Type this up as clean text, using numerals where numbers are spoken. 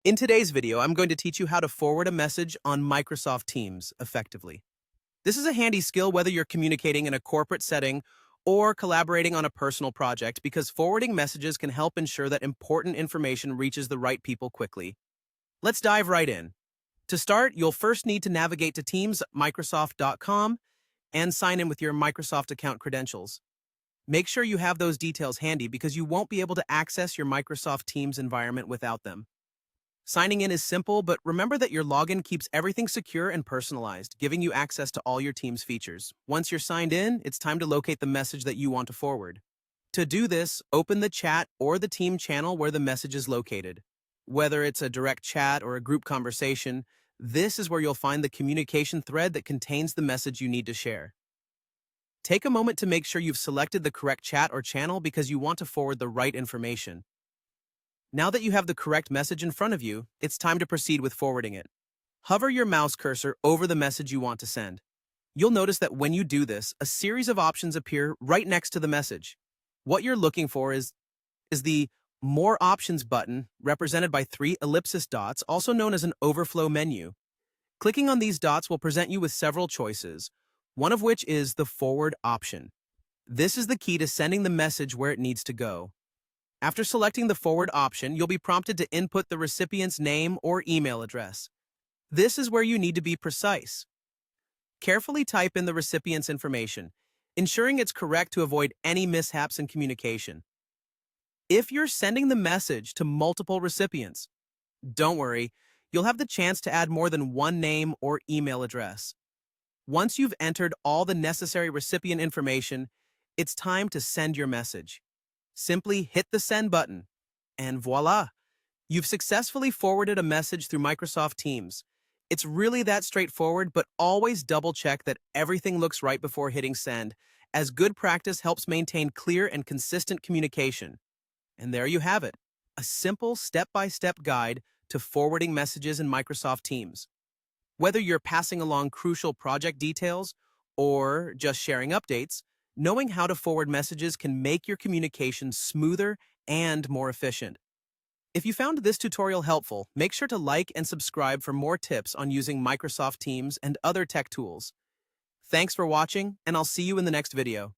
In today's video, I'm going to teach you how to forward a message on Microsoft Teams effectively. This is a handy skill whether you're communicating in a corporate setting or collaborating on a personal project because forwarding messages can help ensure that important information reaches the right people quickly. Let's dive right in. To start, you'll first need to navigate to teams.microsoft.com and sign in with your Microsoft account credentials. Make sure you have those details handy because you won't be able to access your Microsoft Teams environment without them. Signing in is simple, but remember that your login keeps everything secure and personalized, giving you access to all your team's features. Once you're signed in, it's time to locate the message that you want to forward. To do this, open the chat or the team channel where the message is located. Whether it's a direct chat or a group conversation, this is where you'll find the communication thread that contains the message you need to share. Take a moment to make sure you've selected the correct chat or channel because you want to forward the right information. Now that you have the correct message in front of you, it's time to proceed with forwarding it. Hover your mouse cursor over the message you want to send. You'll notice that when you do this, a series of options appear right next to the message. What you're looking for is the More Options button, represented by 3 ellipsis dots, also known as an overflow menu. Clicking on these dots will present you with several choices, one of which is the Forward option. This is the key to sending the message where it needs to go. After selecting the Forward option, you'll be prompted to input the recipient's name or email address. This is where you need to be precise. Carefully type in the recipient's information, ensuring it's correct to avoid any mishaps in communication. If you're sending the message to multiple recipients, don't worry, you'll have the chance to add more than one name or email address. Once you've entered all the necessary recipient information, it's time to send your message. Simply hit the send button, and voila! You've successfully forwarded a message through Microsoft Teams. It's really that straightforward, but always double-check that everything looks right before hitting send, as good practice helps maintain clear and consistent communication. And there you have it, a simple step-by-step guide to forwarding messages in Microsoft Teams. Whether you're passing along crucial project details or just sharing updates, knowing how to forward messages can make your communication smoother and more efficient. If you found this tutorial helpful, make sure to like and subscribe for more tips on using Microsoft Teams and other tech tools. Thanks for watching, and I'll see you in the next video.